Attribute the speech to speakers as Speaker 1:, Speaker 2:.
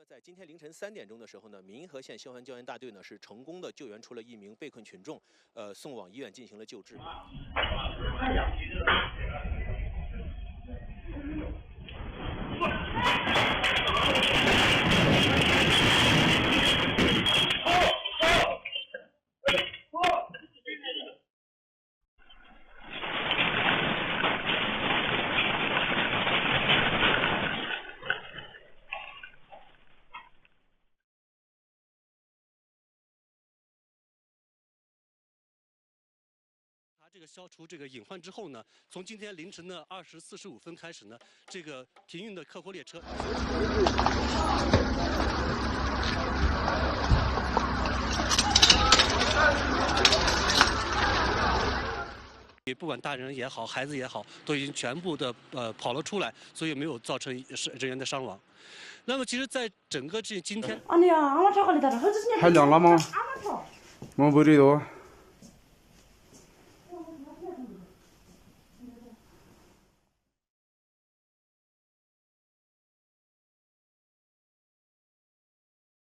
Speaker 1: 在今天凌晨3点钟的时候呢，民和县消防救援大队呢是成功的救援出了1名被困群众，送往医院进行了救治。
Speaker 2: 这个消除这个隐患之后呢，从今天凌晨的20时45分开始呢，这个停运的客货列车。不管大人也好，孩子也好，都已经全部的跑了出来，所以没有造成人员的伤亡。那么，其实，在整个今天，
Speaker 3: 还凉了吗？我不知道。